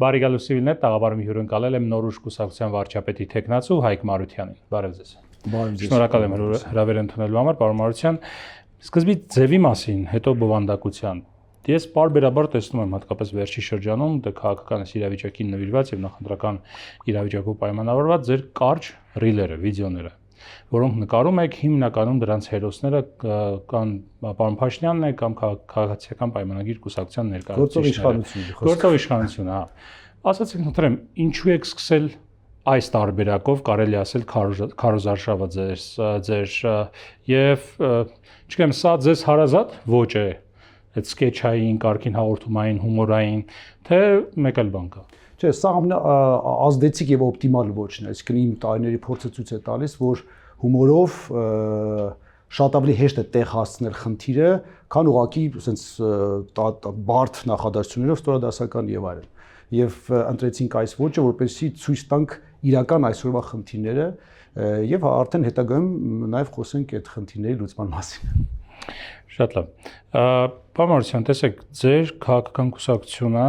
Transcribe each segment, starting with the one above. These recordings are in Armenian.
Բարի գալուս Civilnet տաղավարում հյուրընկալել եմ Նորուժ կուսակցության վարչապետի թեկնածու Հայկ Մարությանին։ Բարև ձեզ։ Շնորհակալ եմ հրավեր ընդունելու համար, պարոն Մարության։ Սկզբից ձևի մասին, հետո բովանդակության։ Ես պարբերաբար տեսնում եմ հատկապես վերջի շրջանում դե քաղաքական իրավիճակին նվիրված եւ նախընտրական իրավիճակով պայմանավորված ձեր կարճ ռիլերը, վիդեոները, որոնք նկարում եք հիմնականում դրանց հերոսները կան պարոն Փաշինյանն է կամ քաղաքացիական պայմանագիր կուսակցության ներկայացուցիչները։ Գործող իշխանությունը, հա։ Ասացեք, խնդրեմ, ինչու եք սկսել այս տարբերակով, կարելի ասել քարոզարշավը ձեր եւ չգիտեմ, սա ձեզ հարազատ ոճ է, այդ սկեչային, կարգին հաղորդումային, հումորային, թե մեկ այլ բան կա։ Չէ, սա ազդեցիկ եւ օպտիմալ ոճն է, այսինքն իմ տարիների փորձը ցույց է տալիս, որ հումորով շատ ավելի հեշտ է տեղ հասցնել խնդիրը, քան ուղղակի ասենց բարդ նախադասություններով ստորադասական եւ այլն։ Եվ ընտրեցինք այս ոճը, որպեսզի ցույց տանք իրական այսօրվա խնդիրները եւ արդեն հետագայում նաեւ խոսենք այդ խնդիրների լուծման մասին։ Շատ լավ։ Պարոն Մարության, տեսեք, ձեր քաղաքական կուսակցությունը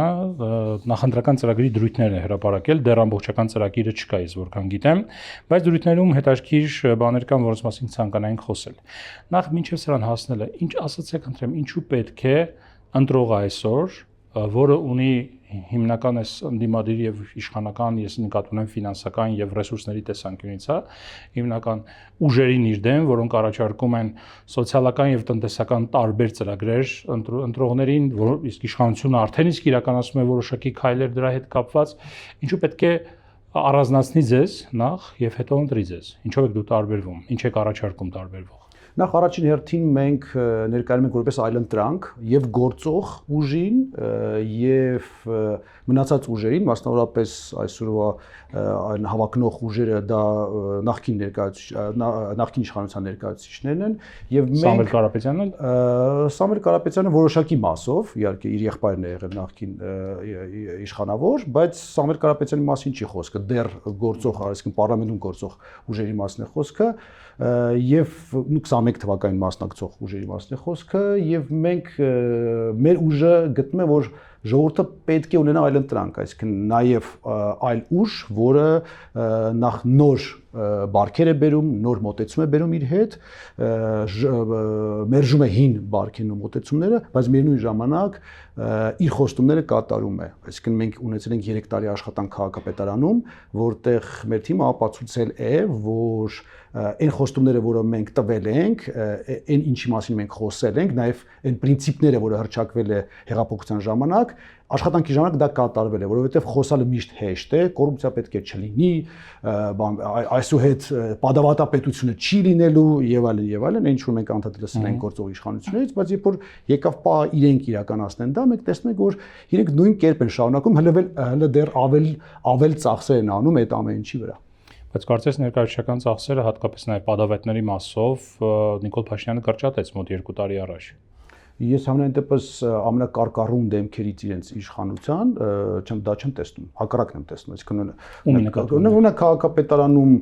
նախընտրական ծրագրի դրույթներն է հրապարակել, դեռ ամբողջական ծրագիրը չկա, ես որքան գիտեմ, բայց դրույթներում հետաքրքիր բաներ կան, որոնց մասին ցանկանայինք խոսել։ Նախ մինչև սրան հասնելը, ինչ ասացեք, ընտրեմ, ինչու պետք է ընտրողը այսօր, որը ունի հիմնական այս ընդդիմադիր եւ իշխանական, ես նկատի ունեմ ֆինանսական եւ ռեսուրսների տեսանկյունից, հա, հիմնական ուժերին իր դեմ, որոնք առաջարկում են սոցիալական եւ տնտեսական տարբեր ծրագրեր ընտրողներին, որ իսկ իշխանությունը արդեն իսկ իրականացում է որոշակի քայլեր դրա հետ կապված, ինչու պետք է առանձնացնի ձեզ նախ եւ հետո ընտրի ձեզ, ինչով եք դու տարբերվում, ինչ եք առաջարկում տարբերվող։ Նախ առաջին հերթին մենք ներկայանում ենք որպես այլընտրանք եւ գործող ուժին եւ մնացած ուժերին, մասնավորապես այսօրվա այն հավակնող ուժերը դա նախկին իշխանության ներկայացուցիչներն են եւ մենք Սամվել Կարապետյանն Սամվել Կարապետյանը որոշակի մասով, իհարկե իր եղբայրն է եղել նախկին իշխանավոր, բայց Սամվել Կարապետյանի մասին չի խոսքը, դեռ գործող, այսինքն պարլամենտում գործող ուժերի մասին է խոսքը եւ 21 թվականին մասնակցող ուժերի մասին է խոսքը եւ մենք մեր ուժը գտնում է որ ժողովուրդը պետք է ունենա այլընտրանք, այսինքն նաեւ այլ ուժ, որը նախ նոր բարքեր է բերում, նոր մոտեցում է բերում իր հետ, մերժում է հին բարքերն ու մոտեցումները, բայց միևնույն ժամանակ իր խոստումները կատարում է։ Այսինքն մենք ունեցել ենք 3 տարի աշխատանք քաղաքապետարանում, որտեղ մեր թիմը ապացուցել է, որ այն խոստումները, որը մենք տվել ենք, այն ինչի մասին մենք խոսել ենք, նաև այն պրինցիպները, որը հռչակվել է հեղափոխության ժամանակ, աշխատանքի ժամանակ դա կատարվել է, որովհետև խոսալը միշտ հեշտ է, կոռուպցիա պետք է չլինի, այսուհետ պատավատապետությունը չի լինելու եւ այլն, ինչ որ մենք անդադար լսել ենք գործող իշխանություններից, բայց երբ որ եկավ պահը իրենք իրականացնեն դա, մենք տեսնում ենք, որ իրենք նույն կերպ են շարունակում, հələ դեռ ավել ծախսեր են անում այդ ամեն ինչի վրա։ Բայց կարծես ներկայացուցչական ծախսերը հատկապես նաև պատավետների մասով Նիկոլ Փաշինյանը կրճատեց մոտ 2 տարի առաջ։ Ես համենայն դեպս ամենակարկառուն դեմքերից իրենց իշխանության դա չեմ տեսնում, հակառակն եմ տեսնում, այսինքն ունենա քաղաքապետարանում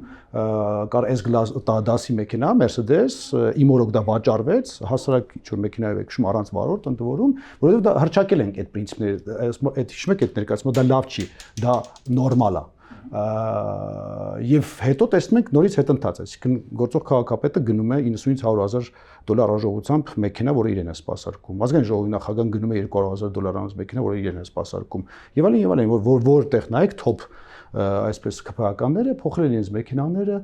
կար S-Glass դասի մեքենա, Mercedes, իմ օրոք դա վաճառվեց, հասարակ ինչ որ մեքենայով եք շում առանց վարորդ ընդ որում, որովհետև դա հրճակել ենք այդ պրինցիպները, այդ հիշում եք այդ ներկայացումը, դա լավ չի, դա նորմալ է։ Եվ հետո տեսնում ենք նորից հետընթաց, այսինքն գործող քաղաքապետը գնում է 90-ից 100,000 $, արժողությամբ մեքենա, որը իրեն է սպասարկում։ Ազգային ժողովի նախագահան գնում է 200,000 $, անց մեքենա, որը իրեն է սպասարկում։ Եվ այլն, որտեղ նայեք թոփ այսպես քփականները փոխել են իրենց մեքենաները,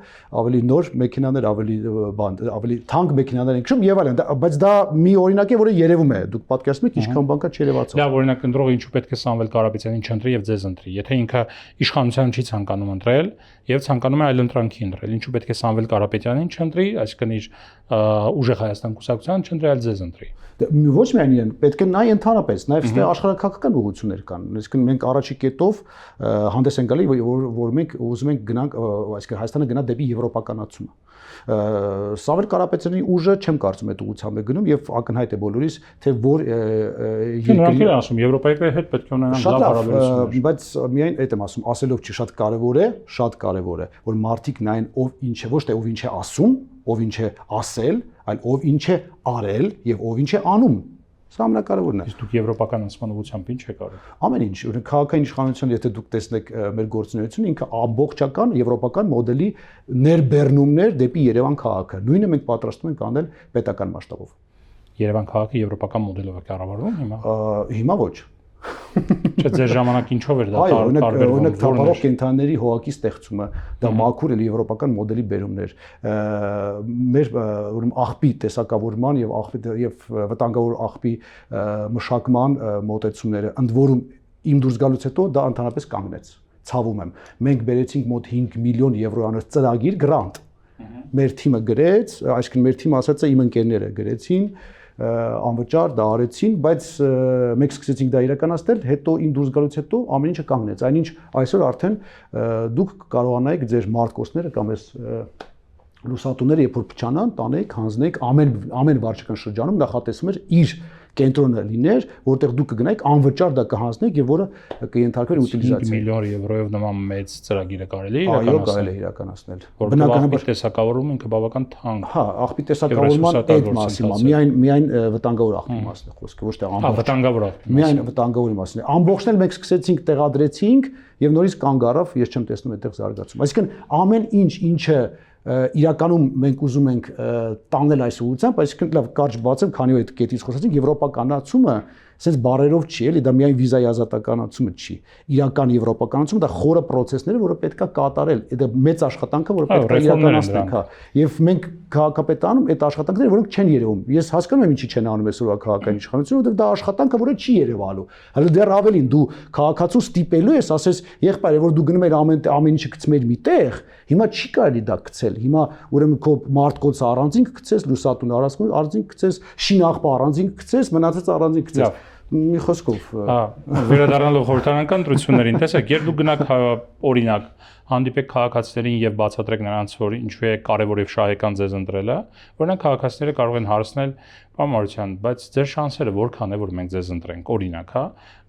ավելի նոր մեքենաներ, ավելի թանկ մեքենաներ են քշում եւ այլն, բայց դա մի օրինակ է, որը երևում է։ Դուք պատկերացնում եք ինչքան բան կա չերևացող։ Լավ, օրինակ ընտրողը ինչու պետք է Սամվել Կարապետյանին չընտրի եւ ձեզ ընտրի։ Եթե ինքը իշխանության չի ցանկանում ընտրել եւ ցանկանում է այլընտրանքի ընտրել, ինչու պետք է Սամվել Կարապետյանին չընտրի, այսինքն իր Ուժեղ Հայաստան կուսակցության չընտրի, այլ ձեզ ընտրի։ Ոչ միայն իրեն, պետք է նայ ընդհանրապես, նաեւ ստե աշխարհակաղակական ուղղություններ կան։ Այսինքն մենք առաջի կետով հանդես են գալի, որ մենք ուզում ենք գնանք, այսինքն Հայաստանը գնա դեպի եվրոպականացումը։ Սամվել Կարապետյանի ուժը չեմ կարծում այդ ուղղությամբ է գնում եւ ակնհայտ է բոլորիս, թե որ երկրի ասում Եվրոպայի հետ պետք է ունենան լավ հարաբերություններ։ Բայց միայն այդ եմ ասում, ասելով չի շատ կարեւոր է, որ մարդիկ նայեն ով ինչ է, ոչ թե ով ինչ է ասում, ով ինչ է ասել, այլ ով ինչ է արել եւ ով ինչ է անում։ Սա ամենակարևորն է։ Իսկ դուք եվրոպական անցման ուղղությամբ ինչ եք արել։ Ամեն ինչ, ուրեմն քաղաքային իշխանությունը, եթե դուք տեսնեք մեր գործունեությունը, ինքը ամբողջական եվրոպական մոդելի ներբեռնումներ դեպի Երևան քաղաքը։ Նույնը մենք պատրաստվում ենք անել պետական մասշտաբով։ Երևան քաղաքը եվրոպական մոդելով է կառավարվում հիմա։ Հիմա ոչ։ Չէ, ձեր ժամանակ ինչով էր դա տարբերվում։ Օրինակ թափառող կենտրոնների հողակի ստեղծումը, դա մաքուր էլ եվրոպական մոդելի բերումներ։ Մեր ուրեմն աղբի տեսակավորման եւ վտանգավոր աղբի մշակման մոտեցումները, ընդ որում իմ դուրս գալուց հետո դա ընդհանրապես կանգնեց։ Ցավում եմ։ Մենք բերեցինք մոտ 5 միլիոն եվրոյանոց ծրագիր գրանտ։ Մեր թիմը գրեց, այսինքն մեր թիմը ասած է իմ ընկերները գրեցին անվճար դա արեցին, բայց մենք սկսեցինք դա իրականացնել, հետո իմ դուրս գալուց հետո ամեն ինչը կանգնեց։ Այնինչ այսօր արդեն դուք կարողանայիք ձեր մարտկոցները կամ այս լուսատուները երբ որ փչանան, տանեք, հանձնեք, ամեն վարչական շրջանում նախատեսվում էր իր կենտրոնը լիներ, որտեղ դուք կգնայիք անվճար դա կհանձնեք եւ որը կընթարկվեր ուտիլիզացիա։ 5 միլիոն եվրոյով նման մեծ ծրագիր է կարելի իրականացնել։ Այո, կարելի է իրականացնել։ Բնականաբար տեսակավորումը ինքը բավական թանկ։ Հա, աղբի տեսակավորման այդ մասին, միայն վտանգավոր աղբի մասն է խոսքը, ոչ թե ամբողջ։ Հա, վտանգավոր աղբի։ Միայն վտանգավորի մասն է։ Ամբողջն էլ մենք սկսեցինք տեղադրեցինք եւ նորից կանգ առավ, ես չեմ տեսնում այդտեղ զարգացում։ Այսինքն ամեն ինչ, ինչը իրականում մենք ուզում ենք տանել այս ուղղությամբ, այսինքն լավ կարճ բացեմ, քանի որ այդ կետից խոսեցինք, եվրոպականացումը sense բարերով չի, էլի դա միայն վիզայի ազատականացումը չի։ Իրական եվրոպականացումը դա խորը process-ներ, որը պետքա կատարել։ Դա մեծ աշխատանք է, որը պետքա իրականացնենք, հա։ Եվ մենք քաղաքապետանում այդ աշխատանքները, որոնք չեն երևում։ Ես հասկանում եմ ինչի չեն անում այսօրվա քաղաքային իշխանությունը, որովհետև դա աշխատանք է, որը չի երևալու։ Հələ դեռ ավելին դու քաղաքացու ստիպելու ես, ասես, եղբայր, որ դու գնում ես ամեն ինչը գցում ես մի տեղ, հիմա չի կարելի դա գցել։ Հիմա ուրեմն քո մարտկոցը առանձին գցես, լուսատուն առանձին գցես, շինաղբը առանձին գցես, մնացածը առանձին գցես։ Մի խոսքով։ Հա, վերադառնալով խորհրդարանական ընտրություններին, տեսեք, երբ դուք գնաք օրինակ հանդիպեք քաղաքացիներին եւ բացատրեք նրանց, որ ինչու է կարեւոր եւ շահեկան ձեզ ընտրելը, օրինակ քաղաքացիները կարող են հարցնել Պարմարության, բայց ձեր շանսերը որքան է, որ մենք ձեզ ընտրենք, օրինակ, հա,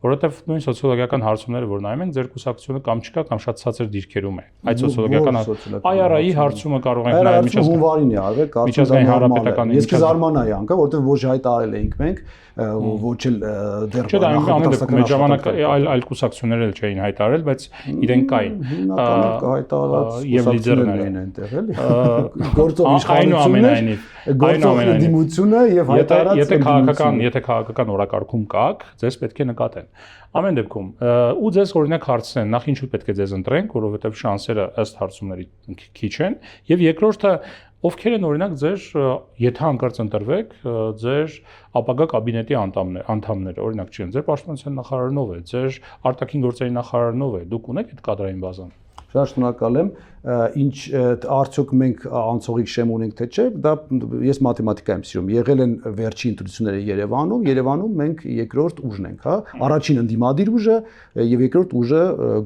որովհետեւ նույն սոցիոլոգիական հարցումները, որ նայում ենք, ձեր կուսակցությունը կամ չկա, կամ շատ ցածր դիրքերում է։ Այդ սոցիոլոգիական IRA-ի հարցումը կարող ենք նայել միջազգային հունվարին է արվել, միջազգային հանրապետական։ Ես կզարմանայի անգամ, որովհետեւ ոչ հայտարարել էինք մենք, ոչ էլ դեռ նախատեսական ժամանակ այլ կուսակցություններ էլ չէին հայտարարել, բայց իրենք կային։ Եվ լիդերներ էին այնտեղ, էլի։ Գործող իշխանությունը, գործող դիմությունը եւ հայտարարած։ Եթե քաղաքական օրակարգում կաք, ձեզ պետք է նկատեն։ Ամեն դեպքում ու ձեզ օրինակ հարցնեն, նախ ինչու պետք է ձեզ ընտրենք, որովհետեւ շանսերը ըստ հարցումների քիչ են, եւ երկրորդը ովքեր են օրինակ ձեր, եթե հանկարծ ընտրվեք, ձեր ապագա կաբինետի անդամները, օրինակ չեն, ձեր պաշտպանության նախարարն ով է, ձեր արտաքին գործերի նախարարն ով է, դուք ունեք այդ կադրային բազան։ Շատ շնորհակալ եմ, ինչ արդյոք մենք անցողիկ շեմ ունենք թե չէ, դա ես մաթեմատիկա եմ սիրում։ Եղել են վերջին ընտրությունները Երևանում մենք երկրորդ ուժն ենք, հա, առաջին ընդդիմադիր ուժը եւ երկրորդ ուժը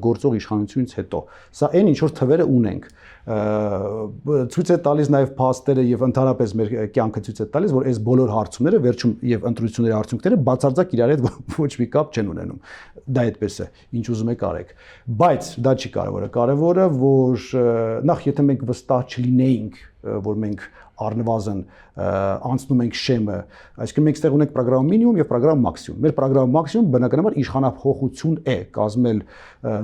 գործող իշխանությունից հետո։ Սա այն ինչ որ թվերը ունենք։ Ցույց է տալիս նաև փաստերը եւ ընդհանրապես մեր կյանքը ցույց է տալիս, որ այս բոլոր հարցումները վերջում եւ ընտրությունների արդյունքները բացարձակ իրար հետ ոչ մի կապ չեն ունենում։ Դա այդպես է, ինչ ուզում եք արեք։ Բայց դա չի կարևորը։ Կարևորը, որ նախ եթե մենք վստահ չլինեինք, որ մենք առնվազն անցնում ենք շեմը, այսինքն մենք ստեղ ունենք պրոգրամ մինիմում եւ պրոգրամ մաքսիմում։ Մեր պրոգրամ մաքսիմում բնականաբար իշխանափոխություն է, կազմել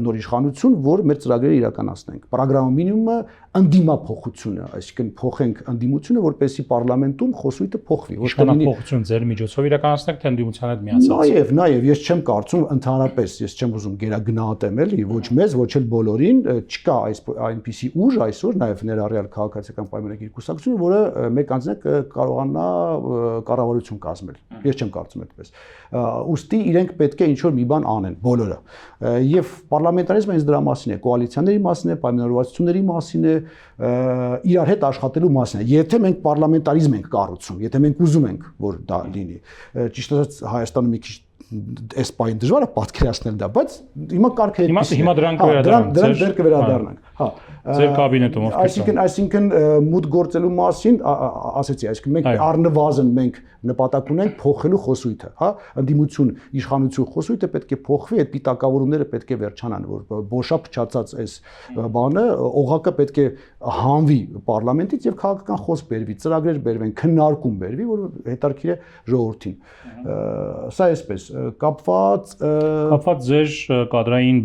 նոր իշխանություն, որ մեր ծրագրերը իրականացնենք։ Պրոգրամ մինիմումը ընդդիմափոխությունը, այսինքն փոխենք ընդդիմությունը, որպեսզի պարլամենտում խոսույթը փոխվի, ոչ թե լինի իշխանափոխություն ձեր միջոցով իրականացնեք, թե ընդդիմության հետ միացած։ Նաեւ ես չեմ կարծում ընդհանրապես, ես չեմ ուզում գերագնահատեմ էլի, ոչ մեզ, ոչ էլ բոլորին, չկա այնպիսի ուժ այսօր նաեւ ներառյալ քաղաքացիական պայմանագիր կուսակցությունը, որը մեկ անձնակ կարողանա կառավարություն կազմել։ Ես չեմ կարծում այդպես։ Ուստի իրենք պետք է ինչ-որ մի բան անեն, բոլորը։ Եվ պարլամենտարիզմը հենց դրա մասին է, կոալիցիաների մասին է, պայմանավորվածությունների մասին է, իրար հետ աշխատելու մասին է։ Եթե մենք պարլամենտարիզմ ենք կառուցում, եթե մենք ուզում ենք, որ դա լինի, ճիշտ ասած Հայաստանը մի քիչ այս պայն դժվար է պատկերացնել դա, բայց հիմա կարգը այդպես է։ Հիմա դրանք վերադառնանք։ Դրանք կվերադառնանք։ Հա, Ձեր կաբինետում ովքեր Այսինքն մուտք գործելու մասին ասեցի, այսինքն մենք առնվազն մենք նպատակ ունենք փոխելու խոսույթը, հա, ընդդիմություն, իշխանություն խոսույթը պետք է փոխվի, այդ պիտակավորումները պետք է վերջանան, որ բոշա փչացած այս բանը, օղակը պետք է հանվի պարլամենտից եւ քաղաքական խոսք բերվի, ծրագրեր բերվեն, քննարկում բերվի, որ հետարքիր է ժողովրդին։ Սա այսպես կապված ձեր կադրային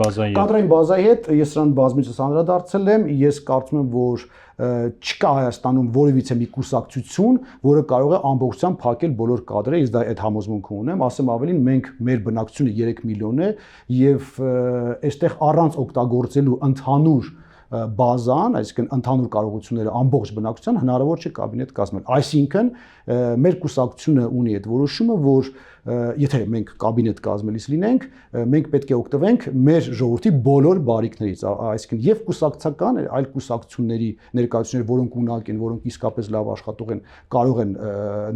բազայի հետ ես սրան բազմիցս անդրադարձել եմ, ես կարծում եմ, որ չկա Հայաստանում որևիցե մի կուսակցություն, որը կարող է ամբողջությամբ փակել բոլոր կադրերը, ես դա այդ համոզմունքը ունեմ, ասեմ ավելին, մենք մեր բնակչությունը 3 միլիոն է եւ այստեղ առանց օգտագործելու ընդհանուր բազան, այսինքն ընդհանուր կարողությունները ամբողջ բնակչության հնարավոր չէ կաբինետ կազմել։ Այսինքն մեր կուսակցությունը ունի այդ որոշումը, որ եթե մենք կաբինետ կազմելիս լինենք, մենք պետք է օգտվենք մեր ժողովրդի բոլոր բարիքներից, այսինքն եւ կուսակցական, այլ կուսակցությունների ներկայացուցիչներ, որոնք ունակ են, որոնք իսկապես լավ աշխատող են, կարող են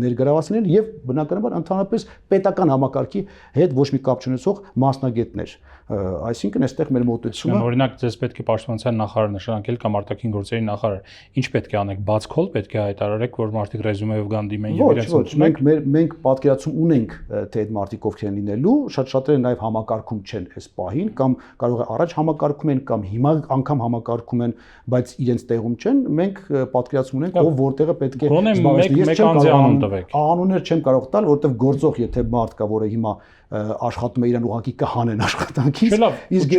ներգրաված լինել եւ բնականաբար ընդհանրապես պետական համակարգի հետ ոչ մի կապ չունեցող մասնագետներ։ Այսինքն այստեղ մեր մոտեցումը օրինակ ձեզ պետք է պաշտպանության նախարար նշանակել կամ արտաքին գործերի նախարար, ինչ պետք է անեք, բաց քոլ պետք է հայտարարեք, որ մարդիկ ռեզյումեով գանդի մեն եւ իրենց ոչ, մենք պատկերացում ունենք թե այդ մարդիկ ովքեր են լինելու, շատ-շատերը նաև համակարգում չեն այս պահին կամ կարող է առաջ համակարգում են կամ հիմա անգամ համակարգում են, բայց իրենց տեղում չեն, մենք պատկերացում ունենք ով որտեղը պետք է զբաղեցնել։ Ես չեմ կարող անուններ չեմ կարող տալ, որովհետև գործող եթե մարդ կա, որը հիմա աշխատում է իրան ուղակի կհանեն աշխատանքից, իսկ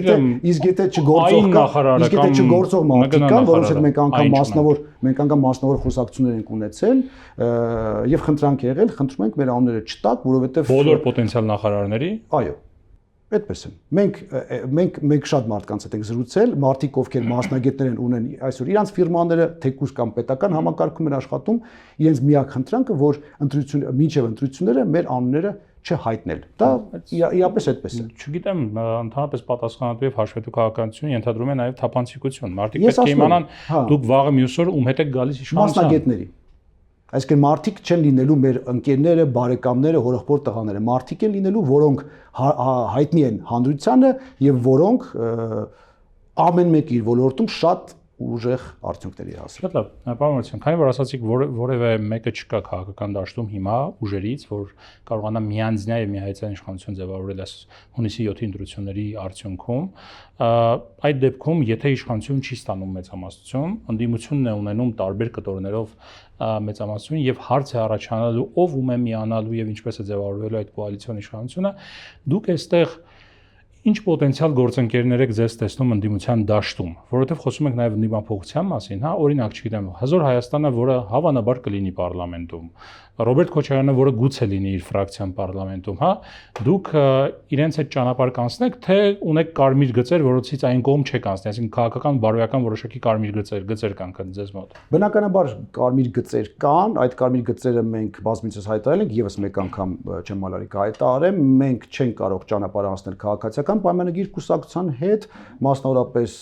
եթե չգործող մարդիկ կան, որոնց հետ մենք անգամ մասնավոր խոսակցություններ ենք ունեցել եւ խնդրանք եղել, խնդրում ենք մեր անունները չտակ, որովհետեւ բոլոր պոտենցիալ նախարարների, այո, այդպես են։ Մենք շատ մարդկանց հետ ենք զրուցել, մարդիկ ովքեր մասնագետներ են ունեն այսօր իրանց ֆիրմաները թեկուզ կամ պետական համակարգում են աշխատում, իրենց միակ խնդրանքը, որ մինչև ընտրությունները մեր անունները չհայտնել։ Դա իրապես այդպես է։ Չգիտեմ, ընդհանրապես պատասխանատու եւ հաշվետու քաղաքականությունը ենթադրում է նաեւ թափանցիկություն։ Մարդիկ պետք է իմանան դուք վաղը մյուս օր ում հետ եք գալիս իշխանության։ Մասնագետների։ Այսինքն մարդիկ չեն լինելու մեր ընկերները, բարեկամները, հորեղբոր տղաները, մարդիկ են լինելու, որոնք հայտնի են հանրությանը եւ որոնք ամեն մեկ իր ոլորտում շատ ուժեղ արդյունքների հասել։ Շատ լավ, պարոն Մարության, քանի որ ասացիք, որևէ մեկը չկա քաղաքական դաշտում հիմա ուժերից, որ կարողանա միանձնյա եւ միահայցային իշխանություն ձևավորել այս հունիսի 7-ի ընտրությունների արդյունքում, այդ դեպքում, եթե իշխանություն չի ստանում մեծամասնություն, ընդդիմությունն է ունենում տարբեր կտորներով մեծամասնություն եւ հարց է առաջանալու ով ում է միանալու եւ ինչպես է ձևավորվելու այդ կոալիցիոն իշխանությունը, դուք այստեղ ինչ պոտենցիալ գործընկերներ եք ձեզ տեսնում ընդդիմության դաշտում, որովհետև խոսում ենք նաև ընդդիմափոխության մասին, հա, օրինակ, չգիտեմ, Հզոր Հայաստանը, որը հավանաբար կլինի պարլամենտում, Ռոբերտ Քոչարյանը, որը գուցե լինի իր ֆրակցիան պարլամենտում, հա, դուք իրենց այդ ճանապարհ կանցնեք, թե ունեք կարմիր գծեր, որոնցից այն կողմ չեք անցնի, այսինքն քաղաքական բարոյական որոշակի կարմիր գծեր կան ձեզ մոտ։ Բնականաբար կարմիր գծեր կան, այդ կարմիր գծերը մենք բազմիցս հայտարարել ենք, եւս մեկ անգամ չեմ մալարի կհայտարարեմ, մենք չենք կարող ճանապարհ անցնել քաղաքացիական պայմանագիր կուսակցության հետ, մասնավորապես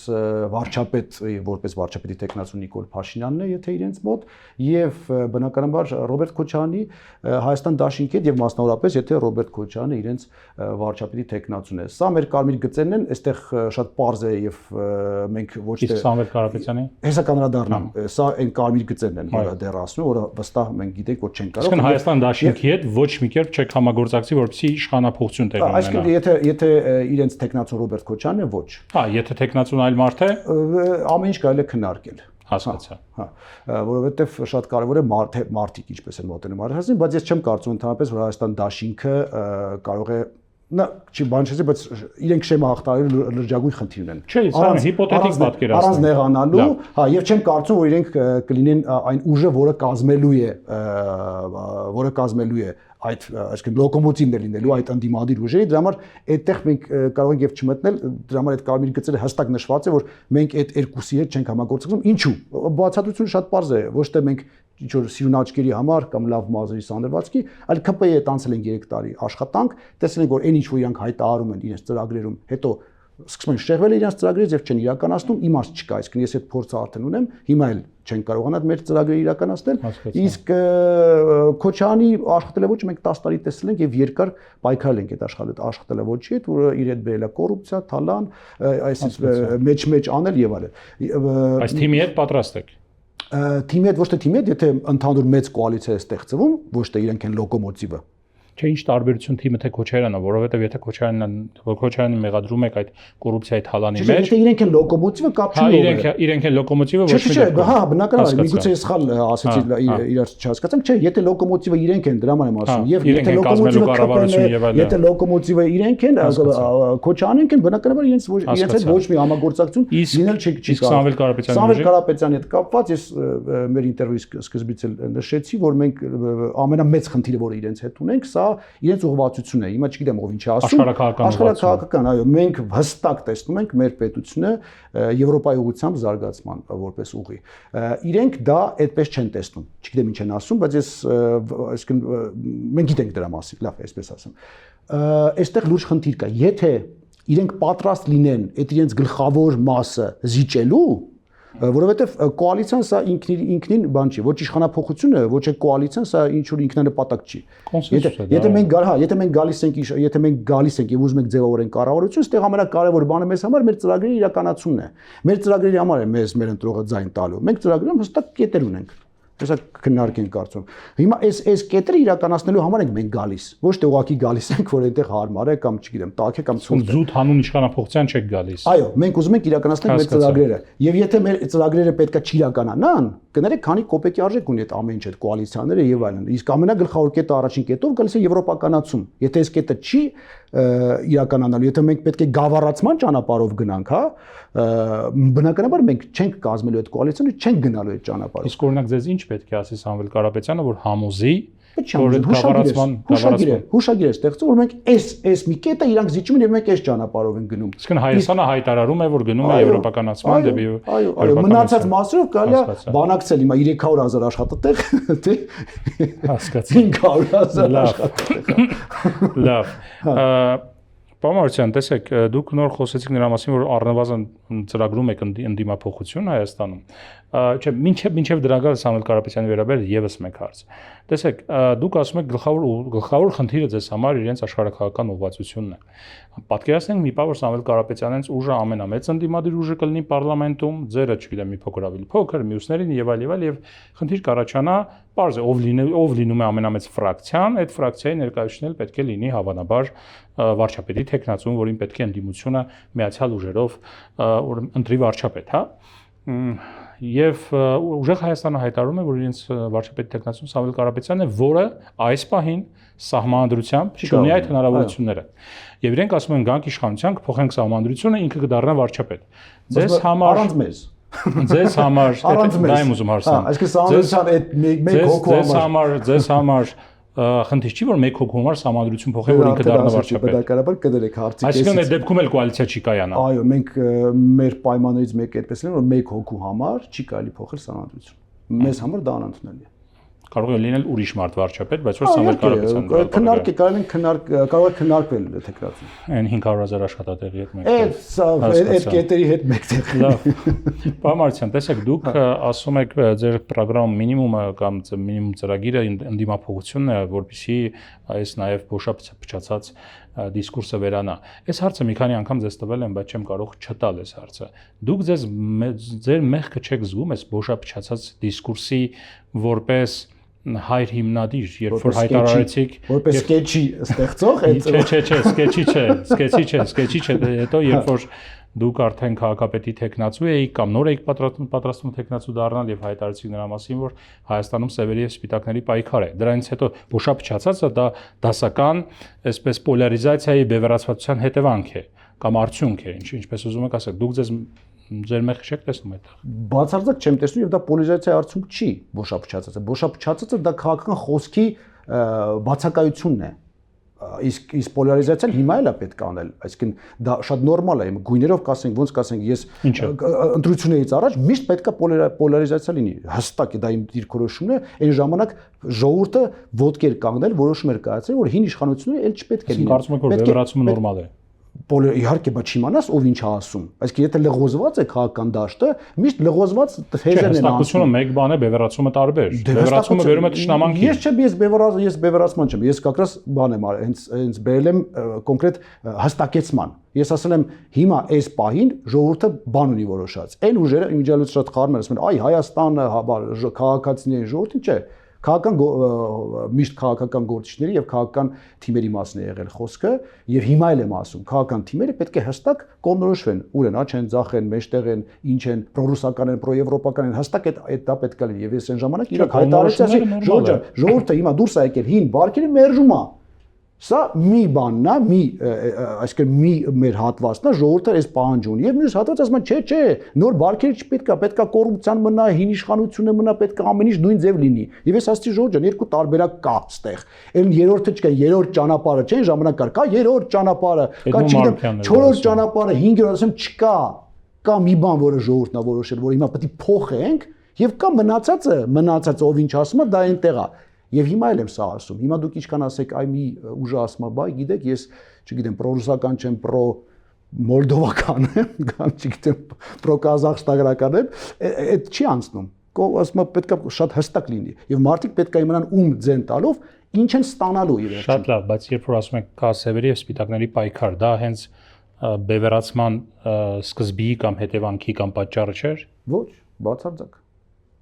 վարչապետ, որպես վարչապետի տեխնացու Նիկոլ Փաշինյանն է, եթե իրենց մոտ, եւ բնականաբար Ռոբերտ Քոչարյանի Հայաստան դաշինքի հետ եւ մասնավորապես եթե Ռոբերտ Քոչարյանը իրենց վարչապետի տեխնացուն է։ Սա մեր կարմիր գծերն են, այստեղ շատ պարզ է եւ մենք ոչ թե Իսկ Սամվել Կարապետյանի հեսա կանրադառնամ, սա այն կարմիր գծերն են, որը դեռ ասում եմ, որը վստահ մենք գիտենք, որ չեն կարող։ Իսկ Հայաստան դաշինքի հետ ոչ մի կերպ չեք համագործակցի, որպեսզի իշխանափոխություն տեղի ունենա։ Այսինքն եթե իրենց տեխնացուն Ռոբերտ Քոչարյանն է, ոչ։ Հա, եթե տեխնացուն այլ մարդ է, ամեն ինչ կարելի է քննարկել։ Հասկացա։ Հա, որովհետև շատ կարևոր է մարդիկ ինչպես են մոտենում հարցին, բայց ես չեմ կարծում ընդհանրապես որ Հայաստան դաշինքը կարող է չի բան չես, բայց իրենք շեմը հաղթարելու լրջագույն խնդիր ունեն։ Չէ, սա հիպոթետիկ պատկերացում։ Առանց նեղանալու, հա, եւ չեմ կարծում որ իրենք կլինեն այն ուժը, որը կազմելու է այդ այսինքն լոկոմոտիվն է լինելու այդ անդիմադիր ուժերի, դրա համար այդտեղ մենք կարող ենք եւ չմտնել, դրա համար այդ կարմիր գծերը հստակ նշված է, որ մենք այդ երկուսի հետ չենք համագործակցում։ Ինչու՞։ Բացատրությունը շատ պարզ է, ոչ թե մենք ինչ որ սիրուն աչքերի համար կամ լավ մազերի սանրվածքի, այլ ԿՊ-ի հետ անցել են 3 տարի աշխատանք, տեսել ենք որ այն ինչ որ իրանք հայտարարում են իրենց ծրագրերում, հետո սկսում են շեղվել իրենց ծրագրերից եւ չեն իրականացնում, իմաստ չկա, այսինքն ես այդ փորձը արդեն ունեմ, հիմա էլ չեն կարողանա մեր ծրագրերը իրականացնել, իսկ Քոչարյանի աշխատելավոճը մենք 10 տարի տեսել ենք եւ երկար պայքարել ենք այդ աշխատելավոճի հետ, որը իր հետ բերել է կոռուպցիա, թալան, այսինքն մեջ անել եւ այլն։ Այս թիմի հետ պատրաստ եք։ Թիմի հետ ոչ թե թիմի հետ, եթե ընդհանուր մեծ կոալիցիա է ստեղծվում, ոչ թե իրենք են լոկոմոտիվը։ Չէ, ինչ տարբերություն թիմը թե Քոչարյանը, որովհետև եթե Քոչարյանին մեղադրում եք այդ կոռուպցիայի թալանի մեջ, եթե իրենք են լոկոմոտիվը, կապ չունի։ Հա, իրենք են լոկոմոտիվը, ոչ մի դեպքում։ Հա, բնականաբար, միգուցե ես սխալ ասեցի, իրար չհասկացամ, չէ, եթե լոկոմոտիվը իրենք են, դրա համար եմ ասում, եւ եթե լոկոմոտիվը եթե լոկոմոտիվը իրենք են, Քոչարյանն են, բնականաբար իրենց հետ ոչ մի համագործակցություն լինել չի կարող։ Սամվել Կարապետյանի հետ կապված ես մեր ինտերվյուի սկզբից էլ նշեցի, որ մենք ամենամեծ խնդիրը, որը իրենց հետ ունենք, սա իրենց ուղղվածությունն է։ Հիմա չգիտեմ ով ինչ է ասում։ Աշխարհակահաղական, այո, մենք հստակ տեսնում ենք մեր պետությունը Եվրոպայի ուղղությամբ զարգացման որպես ուղի։ Իրենք դա այդպես չեն տեսնում։ Չգիտեմ ինչ են ասում, բայց ես այսինքն մենք գիտենք դրա մասին, լավ, այսպես ասեմ։ Այստեղ լուրջ խնդիր կա։ Եթե իրենք պատրաստ լինեն այդ իրենց գլխավոր մասը զիջելու, որովհետև կոալիցիան սա ինքնին բան չի, ոչ իշխանափոխությունը, ոչ է կոալիցիան, սա ինչ որ ինքնանպատակ չի։ Եթե մենք գալիս ենք եւ ուզում ենք ձևավորենք կառավարություն, այստեղ ամենակարևոր բանը մեզ համար մեր ծրագրերի իրականացումն է։ Մեր ծրագրերի համար է մեր ընտրողը ձայն տալու։ Մենք ծրագրում հստակ կետեր ունենք։ Հեսա քննարկենք կարծում։ Հիմա այս կետերը իրականացնելու համար ենք մենք գալիս։ Ոչ թե ուղակի գալիս ենք, որ այնտեղ հարմար է կամ չգիտեմ, տաք է կամ ցուրտ է։ Զուտ հանուն իշխանափոխության չեք գալիս։ Այո, մենք ուզում ենք իրականացնել մեր ծրագրերը։ Եվ եթե մեր ծրագրերը պետքա չիրականանան, կներեք քանի կոպեկի արժեք ունի այդ ամեն ինչ այդ կոալիցիաները եւ այլն։ Իսկ ամենագլխավոր կետը առաջին կետով գալիս է եվրոպականացում։ Եթե այս կետը չի իրականանալու, եթե մենք պետք է գավառացման ճանապարհով գնանք, հա, բնականաբար մենք չենք կազմելու այդ կոալիցիան, չենք գնալու այդ ճանապարհով։ Իսկ օրինակ ձեզ ինչ պետք է ասի Սամվել Կարապետյանը, որ համոզի, որ հուշագիր է ստեղծում, որ մենք այս մի կետը իրանք զիջում են եւ մենք այս ճանապարհով ենք գնում։ Իսկ Հայաստանը հայտարարում է, որ գնում է եվրոպականացման դեպի։ Այո, մնացած մասերով կարելի է բանակցել հիմա 300,000 աշխատատեղ, թե հասկացա 500,000 աշխատատեղ։ Լավ։ Պարոն, տեսեք, դուք նոր խոսեցիք նրա մասին, որ առնվազն ծրագրում եք ընդդիմափոխություն Հայաստանում։ Չէ, մինչև դրա գալ Սամվել Կարապետյանի վերաբերյալ եւս մեկ հարց։ Տեսեք, դուք ասում եք գլխավոր խնդիրը ձեզ համար իրենց աշխարհակահաղական ուղղվածությունն է։ Պատկերացնենք մի բան, որ Սամվել Կարապետյանից ուժը ամենամեծ ընդդիմադիր ուժը կլինի պարլամենտում, ձերը, չգիտեմ, մի փոքր ավելի փոքր, մյուսներին եւ այլ եւ խնդիր կառաջանա, պարզ է, ով լինում է ամենամեծ ֆրակցիան, այդ ֆրակցիայի ներկայացուցիչն պետք է լինի հավանաբար վարչապետի տեխնացուն, որին պետք է ընդդիմությունը միացյալ ուժերով ընտրի վարչապետ, հա։ Եվ ուժեղ Հայաստանը հայտարարում է, որ իրենց վարչապետի տեխնացուն Սամվել Կարապետյանն է, որը այս պահին սահմանադրությամբ չունի այդ հնարավորությունները։ Եվ իրենք ասում են գանք իշխանության, կփոխենք սահմանադրությունը, ինքը կդառնա վարչապետ։ Ձեզ համար առանց մեզ։ Ձեզ համար դա եմ ուզում հարցնել։ Այսինքն սահմանադրության այդ մեկ հոգու ձեզ համար խնդիր չի, որ մեկ հոգու համար սահմանադրություն փոխել, որ ինքը դառնա վարչապետ։ Բնականաբար կդրեք հարցի։ Այսինքն այդ դեպքում էլ կոալիցիա չի կայանա։ Այո, մենք մեր պայմաններից մեկը այդպես լինել, որ մեկ հոգու համար չի կարելի փոխել սահմանադրություն։ Մեզ համար դա անընդունելի է։ Կարող է լինել ուրիշ մարդ վարչապետ, բայց որ Սամվել Կարապետյանը քննարկի, կարող է քննարկվել թեկնածուն։ Այն 500,000 աշխատատեղի հետ մեկ։ Այդ կետերի հետ մեկտեղ։ Լավ։ Պարոն, տեսեք, դուք ասում եք ձեր ծրագրում մինիմումը կամ մինիմում ծրագիրը ընդդիմափոխությունն է, որպեսզի այս նաև փոշափչացած դիսկուրսը վերանա։ Այս հարցը մի քանի անգամ ձեզ տվել եմ, բայց չեմ կարող չտալ այս հարցը։ Դուք ձեր մեղքը չեք զգում այս փոշափչացած դիսկուրսի որպես հայր հիմնադիր, երբ որ հայտարարեցիք որպես սկեչի ստեղծող, սկեչի չէ, հետո երբ որ դուք արդեն քաղաքապետի տեխնացու էիք կամ նոր էիք պատրաստվում տեխնացու դառնալ եւ հայտարարեցիք նրա մասին, որ Հայաստանում սևերի եւ սպիտակների պայքար է։ Դրանից հետո փոշափչացածը դա դասական, այսպես պոլարիզացիայի բևեռացվածության հետևանք է կամ արդյունք է, ինչպես ուզում եք ասել, դուք ձեր մեղքը չեք տեսնում այդտեղ։ Բացարձակ չեմ տեսնում եւ դա պոլարիզացիայի արդյունք չի փոշափչացածը։ Փոշափչացածը դա քաղաքական խոսքի բացակայությունն է։ Իսկ պոլարիզացիան հիմա էլ է պետք անել, այսինքն դա շատ նորմալ է, գույներով կասենք, ոնց կասենք, ես ընտրություններից առաջ միշտ պետք է պոլարիզացիա լինի, հստակ է, դա իմ դիրքորոշումն է, այն ժամանակ ժողովուրդը ոտք էր կանգնել, որոշում էր կայացրել, որ հին իշխանությունը էլ չպետք է լինի։ Կարծում եք, որ բևեռացումը նորմալ է։ իհարկե բա չիմանաս ով ինչ է ասում, այսինքն եթե լղոզված է քաղաքական դաշտը, միշտ լղոզված թեզերն են ասում։ Հստակությունը մեկ բան է, բևեռացումը տարբեր։ Բևեռացումը վերում է թշնամանքի։ Ես բևեռացման չեմ, ես կակրաս բան եմ արել, հենց բերել եմ կոնկրետ հստակեցման։ Ես ասել եմ հիմա այս պահին ժողովուրդը բան ունի որոշած։ Այն ուժերը իմիջիալից շատ խառնում են, ասում են, այ Հայաստանը, քաղաքացիների ժողովուրդին չէ։ Միշտ քաղաքական գործիչների եւ քաղաքական թիմերի մասն է եղել խոսքը եւ հիմա էլ եմ ասում քաղաքական թիմերը պետք է հստակ կողմնորոշվեն ուր են աչ են ձախ են մեջտեղ են ինչ են պրոռուսական են պրոեվրոպական են հստակ այդ դա պետք է լինի եւ ես այն ժամանակ իրոք հայտարարեցի ասի ժողովուրդը հիմա դուրս է եկել հին բարքերը մերժում է սա մի բանն է այսինքն մի մեր հատվածն է ժողովուրդը այս պահանջ ունի եւ մյուս հատվածը ասում է չէ նոր բարքերը չպետքա կոռուպցիան մնա հին իշխանությունը մնա պետք է ամեն ինչ նույն ձև լինի եւ ես ասացի ժողովուրդ ջան երկու տարբերակ կա այստեղ այն երրորդը չկա երրորդ ճանապարհը չէ ժամանակ կա երրորդ ճանապարհը կա չգիտեմ չորրորդ ճանապարհը 5-րդ ասեմ չկա կա մի բան որը ժողովուրդն է որոշել որ հիմա պետք է փոխենք եւ կա մնացածը ով ինչ ասում է դա այնտեղ է Եվ հիմա էլ եմ սա ասում, հիմա դուք ինչքան ասեք, այ մի ուժը ասում է, բայ, գիտեք, ես, չգիտեմ, պրոռուսական չեմ, պրո-մոլդովական եմ, կամ չգիտեմ, պրո-կազախստանական եմ, այդ չի անցնում։ Ասում եմ, պետք է շատ հստակ լինի։ Եվ մարդիկ պետք է իմանան ում ձեն տալով, ինչ են ստանալու ի վերջո։ Շատ լավ, բայց երբ որ ասում եք կա սևերի եւ սպիտակների պայքար, դա հենց բևեռացման սկզբի կամ հետևանքի կամ պատճառը չէր։ Ոչ, բացարձակ։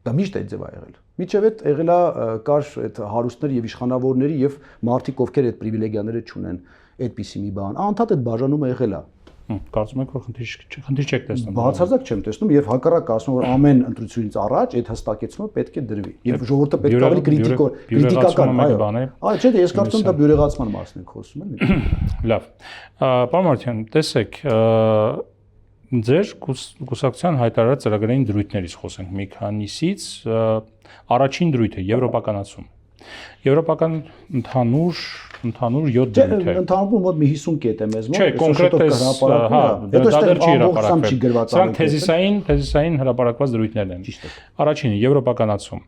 Դա միշտ այդ ձև է եղել։ Միջև այդ եղել է կար այդ հարուստներ եւ իշխանավորների եւ մարդիկ ովքեր այդ պրիվիլեգիաները չունեն, այդպիսի մի բան։ Անդադ այդ բաժանումը եղել է։ Կարծում եք որ խնդիր չեք տեսնում։ Բացարձակ չեմ տեսնում եւ հակառակ ասում որ ամեն ընտրությունից առաջ այդ հստակեցումը պետք է դրվի։ Եվ ժողովուրդը պետք է ավելի քրիտիկական, այո, չէ, ես կարծում եմ դա բյուրեղացման մասն ենք խոսում, էլի։ Լավ։ Պարոն Մարությյան, տեսեք, Ձեր կուսակցության հայտարարած ծրագրային դրույթներից խոսենք մի քանիսից առաջին դրույթը եվրոպականացում եվրոպական ընդհանուր 7 դրույթ է ընդհանուր մոտ մի 50 կետ է մեզ մոտ չէ կոնկրետ սրանք թեզիսային հրապարակված դրույթներն են առաջինը եվրոպականացում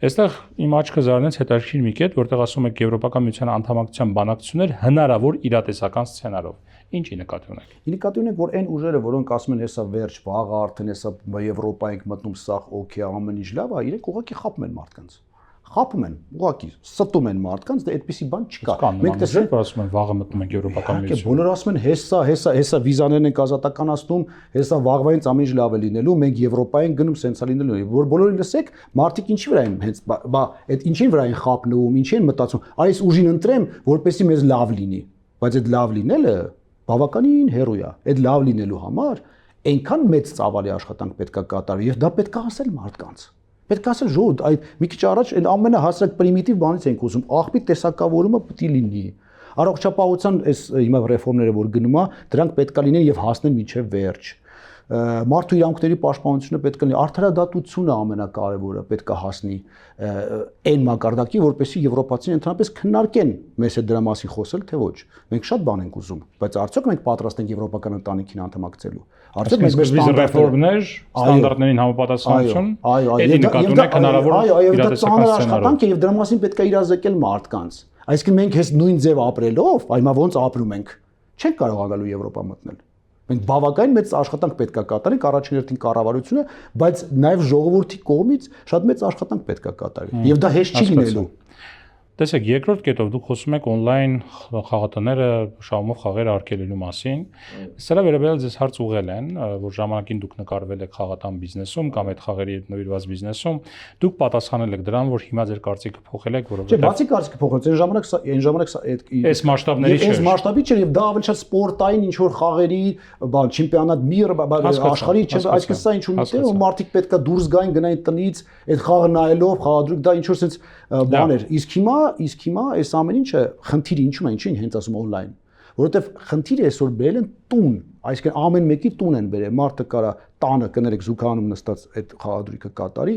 այստեղ իմ աչքը զարնեց հետաքրքիր մի կետ որտեղ ասում եք եվրոպական միության անդամակցության բանակցություններ հնարավոր իրատեսական սցենարով Ինչի նկատի ունեք։ Նկատի ունենք, որ այն ուժերը, որոնք ասում են, հեսա վերջ, վաղը արդեն հեսա Եվրոպա ենք մտնում, սա օքեյ, ամեն ինչ լավ է, իրենք ուղղակի խաբում են մարդկանց։ Խաբում են, ուղղակի ստում են մարդկանց, դե այդպիսի բան չկա։ Մենք տեսանք, որ ասում են վաղը մտնում ենք Եվրոպական միություն։ Բոլորը ասում են, հեսա վիզաներն ենք ազատականացնում, հեսա վաղվայից ամեն ինչ լավ է լինելու, մենք Եվրոպա ենք գնում, սենցա լինելու։ Որ բոլորին լսեք, մարդիկ ինչի վրա են հենց, այդ ինչին վրա են խաբնում, ինչի են մտածում, այս ուժին ընտրեմ, որպեսզի մեզ լավ լինի։ Բայց այդ լավ լինելը բավականին հեռու է։ Այդ լավ լինելու համար այնքան մեծ ծավալի աշխատանք պետք է կատարվի եւ դա պետք է ասել մարդկանց։ Պետք է ասել ժողովուրդ, այդ մի քիչ առաջ այն ամենահասարակ պրիմիտիվ բանից ենք խոսում, աղբի տեսակավորումը պետք է լինի։ Առողջապահության այս հիմա ռեֆորմները որ գնում է, դրանք պետք է լինեն եւ հասնեն մինչեւ վերջ։ Մարդու իրավունքների պաշտպանությունը պետք է լինի, արդարադատությունը ամենակարևորը պետք է հասնի այն մակարդակի, որպեսզի եվրոպացիները ընդհանրապես քննարկեն մեզ հետ դրա մասին խոսել, թե ոչ։ Մենք շատ բան ենք ուզում, բայց արդյոք մենք պատրաստ ենք եվրոպական ընտանիքին անդամակցելու։ Արդյոք մենք մեր ռեֆորմներ, ստանդարտներին համապատասխանություն, էլի նկատում ենք հնարավոր իրատեսական սցենարով։ Եվ դրա մասին պետք է իրազեկել մարդկանց։ Այսինքն մենք հենց նույն ձև ապրելով, այմա ոնց ապրում ենք, չենք կարող անցնել Եվրոպա մտնել։ Մենք բավականին մեծ աշխատանք պետք է կատարենք առաջին հերթին կառավարությունը, բայց նաև ժողովրդի կողմից շատ մեծ աշխատանք պետք է կատարվի։ Եվ դա հեշտ չի լինելու։ Տեսեք, երկրորդ կետով դուք խոսում եք on-line խաղատները շահումով խաղեր արկելելու մասին։ Սրա վերաբերյալ ձեզ հարց ուղղել են, որ ժամանակին դուք նկարվել եք խաղատան բիզնեսում կամ այդ խաղերի հետ նվիրված բիզնեսում, դուք պատասխանել եք դրան, որ հիմա ձեր կարծիքը փոխել եք, որովհետեւ Չէ, բացի կարծիքը փոխել, այն ժամանակ այս մասշտաբների չէր։ Այս մասշտաբի չէր եւ դա ավելի շատ սպորտային ինչ որ խաղերի, բան, չեմպիոնատ միր, աշխարհի, չէ, այսինքն սա ինչ ունի, որ մարդիկ պետքա դուրս գային, գնային տնից, այդ խաղը նայելով, խաղադրույք, դա ինչ որ sense բան էր։ Իսկ հիմա այս ամեն ինչը խնդիրը ինչու՞ն է, ինչին հենց ասում on-line, որովհետև խնդիրը այսօր բերել են տուն, այսինքն ամեն մեկի տուն են բերել, մարդը կարա տանը կներեք զուգանում նստած այդ խաղադրույքը կատարի,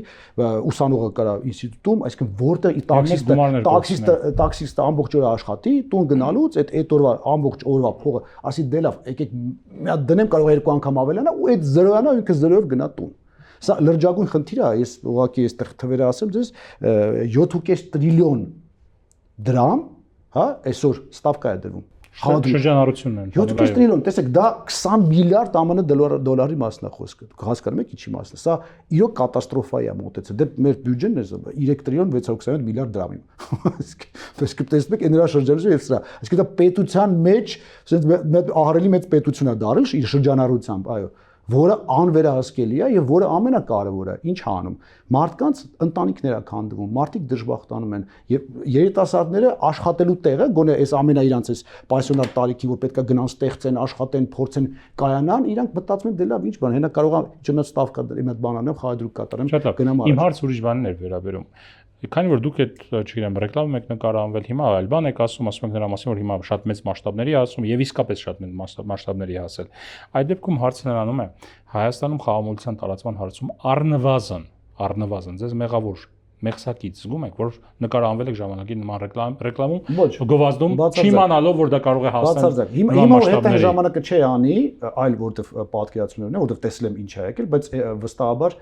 ուսանողը կարա ինստիտուտում, այսինքն որտեղ տաքսիստը ամբողջ օրը աշխատի, տուն գնալուց այդ օրվա ամբողջ օրվա փողը, ասի դե լավ, եկեք մի հատ դնեմ, կարող է 2 անգամ ավելանա ու այդ 0-անա ու ինքը 0-ով գնա տուն։ Սա լրջագույն խնդիր է, ես ուղղակի այստեղ թվերը ասեմ ձեզ 7.5 տրիլիոն դրամ, հա, այսօր ստավկա է դրվում։ շրջանառությունն են։ 7+ տրիլիոն, տեսեք, դա 20 միլիարդ ԱՄՆ դոլարի մասն է խոսքը։ Հասկանում եք ինչի մասն է։ Սա իրոք կատաստրոֆա է մոտեցել։ Դե մեր բյուջեն է 3 տրիլիոն 627 միլիարդ դրամի։ Իսկ տեսնում եք նրա շրջանառությունը եւ սրա։ Այսինքն դա պետության մեջ ահռելի մեծ պետություն է դարել իր շրջանառությամբ, այո, որը անվերահսկելի է եւ որը ամենակարևորը ինչ անում մարդկանց ընտանիքներ է քանդվում, մարդիկ դժբախտանում են եւ երիտասարդները աշխատելու տեղը գոնե այս ամենա իրանց այս պենսիոնար տարիքի որ պետքա գնան ստեղծեն, աշխատեն, փորձեն, կայանան, իրանք մտածում են դե լավ ինչ բան, հենա կարողա ջնած ստավկա իմ այդ բանանով խաղադրույք կատարեմ, գնամ առաջ։ Իմ հարց ուրիշ բանն էր վերաբերում։ Քանի որ դուք այդ, չգիտեմ, ռեկլամում եք նկարահանվել, հիմա այլ բան եք ասում եք նրա մասին, որ հիմա շատ մեծ մասշտաբների ասում եւ իսկապես շատ մեծ մասշտաբների հասել։ Այդ դեպքում հարցը նրանում է, Հայաստանում խաղամոլության տարածման հարցում առնվազն ձեզ մեղավոր մեղսակից զգում եք, որ նկարահանվել եք ժամանակի նման ռեկլամում, գովազդում, չիմանալով, որ դա կարող է հասնել։ Հիմա հետ այն ժամանակը չի անի, այլ որտեվ պատկերացումներն են, որտեվ տեսել եմ ինչ է եկել, բայց վստահաբար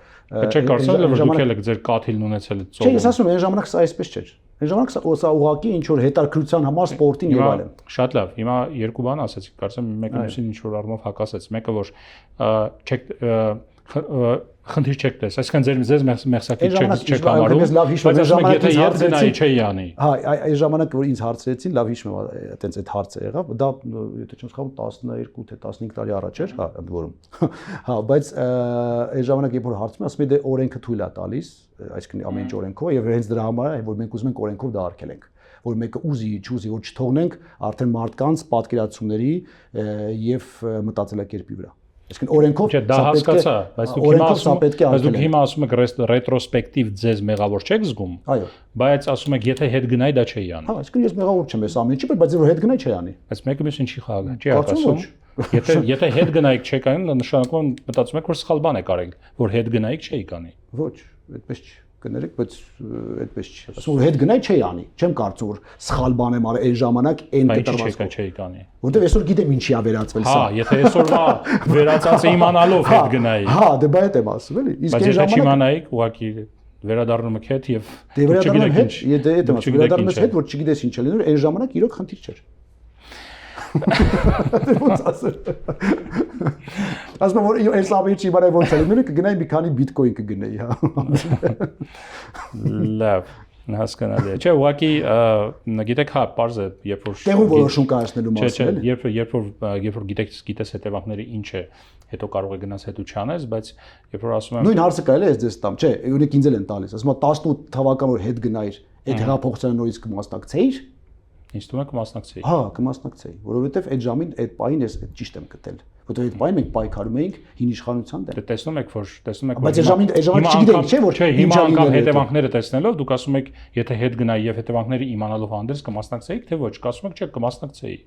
չեք կարծել, որ դուք եք ձեր կաթիլն ունեցել եք ծովում։ Չէ, ես ասում եմ, այն ժամանակ սա այսպես չէր։ Այն ժամանակ սա ուղղակի ինչ որ հետաքրքրության համար սպորտին եւ այլն։ Շատ լավ, հիմա երկու բան ասեցիք, կարծեմ մեկը մյուսին ինչ որ առումով հակասեց։ Մեկը որ չեք խնդիր չեք տես, այսինքն ձեր մեղսակից չեք համարում, բայց ասում եք, եթե երբ գնայի չէի անի։ Հա, այս ժամանակ որ ինձ հարցրեցին, լավ հիշում եմ, այտենց այդ հարցը եղավ, դա եթե չեմ սխալվում 12 թե 15 տարի առաջ էր, հա, ընդ որում։ Հա, բայց այս ժամանակ երբ որ հարցում եմ, ասում եմ դե օրենքը թույլ է տալիս, այսինքն ամեն ինչ օրենքով եւ հենց դրա համար է, որ մենք ուզում ենք օրենքով դա արգելենք, որ մեկը ուզի, չուզի, որ չթողնենք արդեն մարդկանց պատկերացումների եւ մտածելակերպի վրա։ Այսինքն օրենքով դա հասկացա, բայց դուք հիմա ասում եք ռետրոսպեկտիվ ձեզ մեղավոր չեք զգում։ Այո։ Բայց ասում եք եթե հետ գնայի դա չէի անի։ Հա, այսինքն ես մեղավոր չեմ այս ամենի, բայց որ հետ գնայի չի անի։ Բայց մեկը մյուսին չի խաղալ, չի ասում։ Եթե հետ գնայիք չեք անի, նշանակում մտածում եք որ սխալ բան եք արել, որ հետ գնայիք չէի կանի։ Ոչ, այդպես չի։ Կներեք, բայց այդպես չի։ Ասում որ հետ գնայի չի անի։ Չեմ կարծում որ սխալ բան եմ արել այն ժամանակ այն կտրվածքով։ Չէի կանի։ Որտեվ այսօր գիտեմ ինչի է վերածվել սա։ Հա, եթե այսօրվա վերածածը իմանալով հետ գնայի։ Հա, դե բայ եմ ասում էլի։ Իսկ այն ժամանակ եթե չիմանայիք, ուղղակի վերադառնում եք հետ եւ չգիտեք ինչ։ Եթե այդ եմ ասում, վերադառնում ես հետ, որ չգիտես ինչ է լինում, այն ժամանակ իրոք խնդիր չէր։ Ոնց ասել։ Ասում որ այս ամենի չի բարի ոնց է լինում, կգնայի մի քանի բիտկոին կգնայի, հա։ Լավ, հասկանալի է։ Չէ, ուղղակի գիտեք, հա, պարզ է, երբ որ տեղում որոշում կայացնելու մասին էլի։ Երբ որ գիտես հետևանքները ինչ է, հետո կարող է գնաս հետո չանես, բայց երբ որ ասում եմ նույն հարցը կարելի է ես տամ, չէ, օրինակ ինձ էլ են տալիս, ասում 18 թվական որ հետ գնայր, այդ հեղափոխության նորից կմասնակցեիր։ Ինձ թվում է կմասնակցեի։ Հա, կմասնակցեի, որովհետև այդ ժամին այդ պահին ես ճիշտ եմ գտել։ Որովհետև այդ պահին մենք պայքարում էինք հին իշխանության դեմ։ Դե տեսնում եք որ բայց այդ ժամին չգիտենք, չէ՞ որ հիմա անգամ հետևանքները տեսնելով դուք ասում եք, եթե հետ գնայի եւ հետևանքները իմանալով հանդերձ կմասնակցեիք, թե ոչ, ասում եք չէ, կմասնակցեի։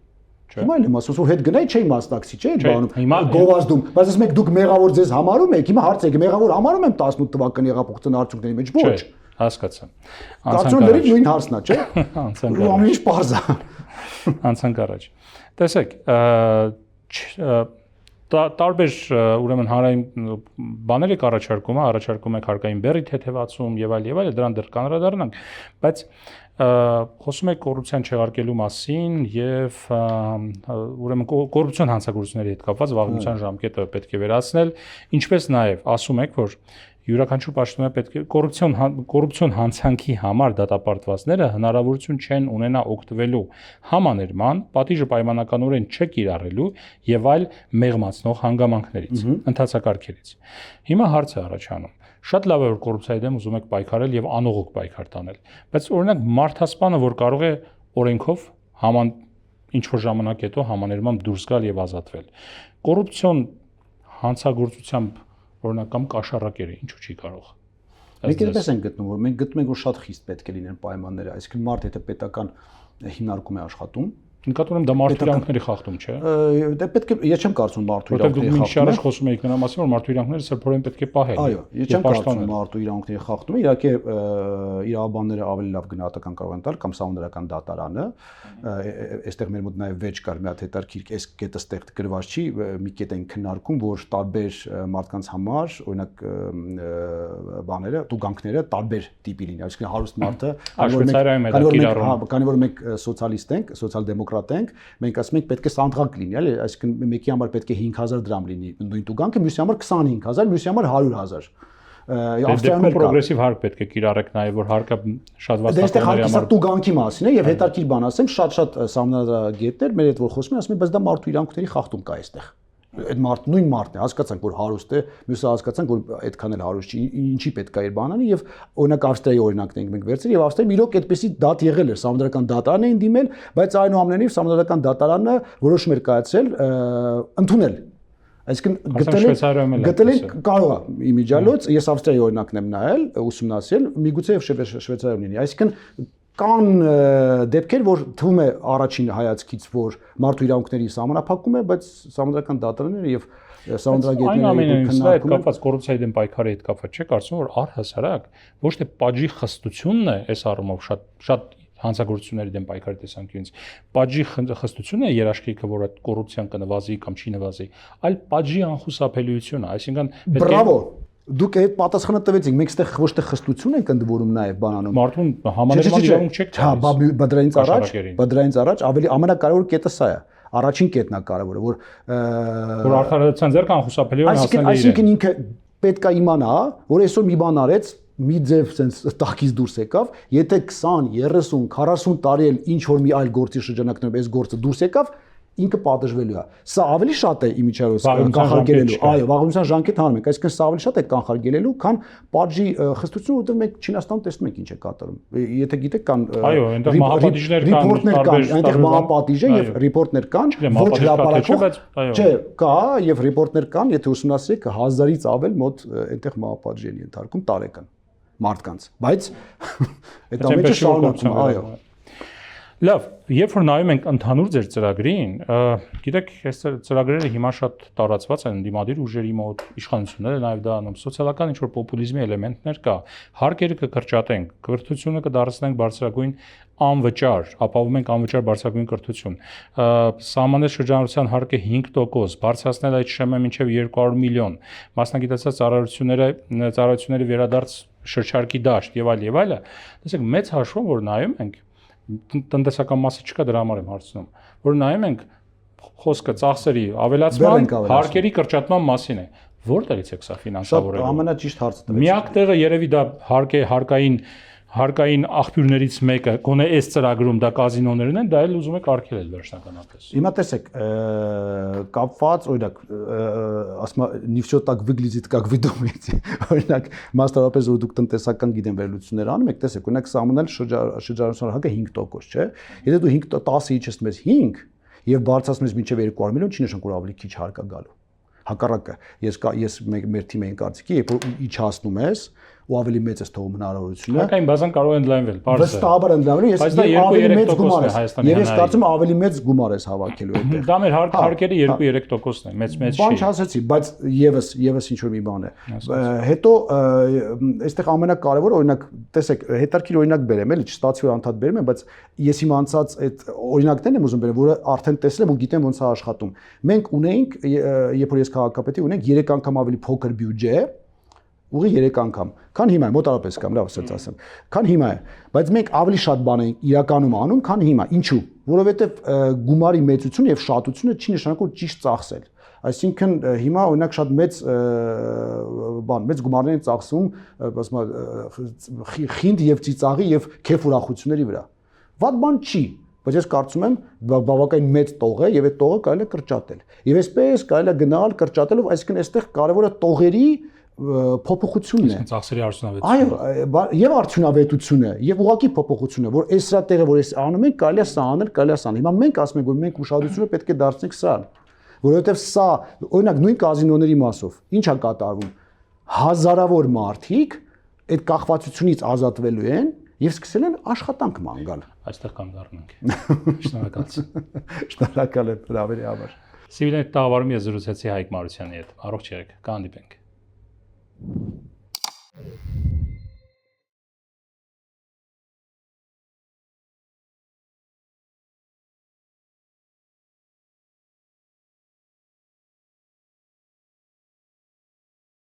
Չէ։ Հիմա եմ ասում, որ հետ գնայի չէի մասնակցի, չէ՞ այդ բանում։ Գովազդում, բայց ասում եք դուք մեղավոր ձեզ համարում եք, հիմա հարց եք, մեղավոր համարում եմ 18 թվականի հեղափոխության արդյունքների մեջ, ոչ։ Հասկացա։ Կարծում եմ նույն հարցն է, չէ՞։ Անցանք առաջ։ Ամեն ինչ པարզ է։ Անցանք առաջ։ Տեսեք, տարբեր ուրեմն հանրային բաներ եք առաջարկում եք հարկային բեռի թեթևացում եւ այլ, դրան դեռ կանդրադառնանք, բայց խոսում եք կոռուպցիան չեղարկելու մասին եւ ուրեմն կոռուպցիոն հանցագործությունների հետ կապված վաղեմության ժամկետը պետք է վերացնել, ինչպես նաեւ ասում եք, որ յուրաքանչյուր պաշտոնյա պետք է կոռուպցիոն հանցանքի համար դատապարտվածները հնարավորություն չեն ունենա օգտվելու համաներման, պատիժը պայմանականորեն չկիրառելու եւ այլ մեղմացնող հանգամանքներից, ընթացակարգերից։ Հիմա հարց է առաջանում. շատ լավ է որ կոռուպցիայի դեմ ուզում եք պայքարել եւ անողոք պայքար տանել, բայց օրինակ մարդասպանը որ կարող է օրենքով ինչ որ ժամանակ հետո համաներմամբ դուրս գալ եւ ազատվել, կոռուպցիոն հանցագործությամբ օրինակ կամ կաշառակերը ինչու չի կարող։ Մենք այդպես ենք գտնում, որ մենք գտնում ենք որ շատ խիստ պետք է լինեն պայմանները, այսինքն մարդ եթե պետական հիմնարկում է աշխատում, նկատում եմ դա մարդու իրանքների խախտում չէ։ Դե պետք է, ես չեմ կարծում մարդու իրանքների խախտում։ Որտեղ դուք միշտ առաջ խոսում եք նրա մասին, որ մարդու իրանքները սրբորեն պետք է պահել։ Այո, ես չեմ կարծում մարդու իրանքների խախտումը, իհարկե իրավաբանները ավելի լավ գնահատական կարող են տալ կամ սահմանադրական դատարանը, այստեղ մեր մոտ նաև վեճ կար մի հատ հետարքիր, այս կետը ստեղ գրված չի, մի կետ են քննարկում, որ տարբեր մարդկանց համար, օրինակ բաները, տուգանքները տարբեր տիպի լինի, այսինքն հարուստ մարդը, քանի որ մենք սոցիալիստ ենք, սոցիալ-դեմոկրատ բանկրատ ենք, մենք ասում ենք պետք է սանդղակ լինի, էլի, այսինքն մեկի համար պետք է 5000 դրամ լինի նույն տուգանքը, մյուսի համար 25000, մյուսի համար 100000 Ավստրիայում պրոգրեսիվ հարկ պետք է կիրառեք նաև որ հարկը շատ վաստակների համար տուգանքի մասին է եւ հետարքիր բան ասեմ շատ սահմանադրագետներ մեր հետ որ խոսում են ասում են բայց դա մարդու իրավունքների խախտում կա այստեղ այդ նույն մարդն է հասկացանք որ հարուստ է մյուսը հասկացանք որ այդքան էլ հարուստ չի ինչի պետք է իր բանանի եւ օրինակ Ավստրիայի օրինակն ենք մենք վերցրել եւ Ավստրիայում իրոք այդպեսի դատ եղել էր սահմանադրական դատարան էին դիմել բայց այնուամենայնիվ սահմանադրական դատարանը որոշում էր կայացրել ընդունել այսինքն գտել են կարող է իմիջիալոց ես Ավստրիայի օրինակն եմ նայել ուսումնասիրել միգուցե եւ Շվեյցարիայում լինի այսինքն կան դեպքեր որ թվում է առաջին հայացքից որ մարդու իրավունքների սահմանափակում է բայց սահմանադրական դատարանները եւ սահմանադրագետները քննարկում են կապված կոռուպցիայի դեմ պայքարի հետ կապված չէ կարծում որ առհասարակ ոչ թե պատժի խստությունն է այս առումով շատ հանցագործությունների դեմ պայքարի տեսանկյունից պատժի խստությունը է երաշխիքը որ այդ կոռուպցիան կնվազի կամ չի նվազի այլ պատժի անխուսափելիությունը այսինքն բրավո դուք այդ պատասխանը տվեցիք մենք այստեղ ոչ թե խստություն ենք ընդվորում նաև բանանում մարդուն համաներման իրավունք չեք տալիս բադրայինից առաջ ավելի ամենակարևոր կետը սա է առաջին կետն է կարևորը որ արդարացան ձեռք անխուսափելի են հասնել իրեն այսինքն ինքը պետք է իմանա որ այսօր մի բան արեց մի ձև sense տակից դուրս եկավ եթե 20 30 40 տարի էլ ինչ որ մի այլ գործի շրջանակներում այս գործը դուրս եկավ ինքը պատժվելու է սա ավելի շատ է իմիջիալոց կանխարգելելու այո վաղեմության ժանկետ հանում ենք այսինքն սա ավելի շատ է կանխարգելելու քան պատժի խստությունը որտեղ մենք Չինաստանում տեսնում ենք ինչ է կատարում եթե գիտեք կան այո այնտեղ մահապատիժներ կան այնտեղ մահապատիժ է եւ ռիպորտներ կան ոչ հրապարակող չէ կա եւ ռիպորտներ կան եթե ուսումնասիրեք 1000-ից ավել մոտ այնտեղ մահապատիժ են ենթարկում տարեկան մարդկանց բայց այդ ամենը շարունակվում այո լավ երբ որ նայում ենք ընդհանուր ձեր ծրագրին գիտեք այս ծրագրերը հիմա շատ տարածված են դիմադիր ուժերի մոտ իշխանությունները նաև դա անում սոցիալական ինչ որ պոպուլիզմի էլեմենտներ կա հարկերը կկրճատենք կրթությունը կդարձնենք բարձրագույն անվճար ապահովում ենք անվճար բարձրագույն կրթություն սահմաններ շրջանառության հարկը 5% բարձրացնել այդ ՇՄ մինչև 200 միլիոն մասնագիտացած ծառայությունների վերադարձ շրջարկի դաշտ եւ այլը տեսեք մեծ հաշվով որ նայում ենք տնտեսական մասը չկա դրա համար եմ հարցնում որ նայում ենք խոսքը ծախսերի ավելացման հարկերի կրճատման մասին է որտեղից է սա ֆինանսավորելու ամենաճիշտ հարցը տվեցիք միակ տեղը երևի դա հարկային աղբյուրներից մեկը գոնե այս ծրագրում դա կազինոներն են դա էլ ուզում եք արգելել վերջնականապես հիմա տեսեք կապված օրինակ ասում նիվչո так выглядит как вы думаете օրինակ մասնավորապես որ դուք տնտեսական գիտեն վերլուծություններ անում եք տեսեք օրինակ սահմանել շրջանառության հարկը 5% չէ եթե դու 10-ի իջեցնում ես 5 եւ բարձրացնում ես մինչեւ 200 միլիոն չի նշանակում որ ավելի քիչ հարկ է գալու հակառակը ես մեր թիմային կարծիքի երբ որ իջացնում ես ու ավելի մեծ է թողում հնարավորությունը հարկային բազան կարող է ընդլայնվել բարձր վստահաբար ընդլայնվել ես ավելի մեծ գումար եմ ես կարծում եմ ավելի մեծ գումար ես հավաքելու այդտեղ դա մեր հարկերը 2-3%-ն է մեծ չի բան չասեցի բայց եւս ինչ որ մի բան է հետո այստեղ ամենակարևորը օրինակ տեսեք հետարքիր օրինակ բերեմ էլի չստացի որ անդադ բերեմ բայց ես իմ անցած այդ օրինակներն եմ ուզում բերեմ որը արդեն տեսել եմ ու գիտեմ ոնց է աշխատում մենք ունեինք երբ որ ես քաղաքապետի ունենք 3 անգամ ավելի փոքր բյուջե ուղի 3 անգամ քան հիմա է մոտարապես կամ լավ ասած ասեմ քան հիմա է բայց մենք ավելի շատ բան ենք իրականում անում քան հիմա ինչու որովհետև գումարի մեծությունը եւ շատությունը չի նշանակում ճիշտ ծախսել այսինքն հիմա օրինակ շատ մեծ գումարներ են ծախսում ասում խինդ եւ ծիծաղի եւ քեֆ ուրախությունների վրա վատ բան չի բայց ես կարծում եմ բավականին մեծ տող է եւ այդ տողը կարելի է կրճատել եւ այսպես կարելի է գնալ կրճատելով այսինքն այստեղ կարևորը տողերի փոփոխությունն է ծախսերի արդյունավետությունը այո եւ արդյունավետությունը եւ ուղղակի փոփոխությունը որ այս սրա տեղը որ ես անում ենք կարելի է սա անել կարելի է սա անել հիմա մենք ասում ենք որ մենք ուշադրությունը պետք է դարձնենք սրան որովհետեւ սա օրինակ նույն կազինոների մասով ինչ է կատարվում հազարավոր մարդիկ այդ կախվածությունից ազատվելու են եւ սկսել են աշխատանք ման գալ այստեղ կանգ առնենք շնորհակալ եմ հրավերի համար Սիվիլների տաղավարում ես զրուցեցի Հայկ Մարությանի հետ առողջ եղեք կհանդիպենք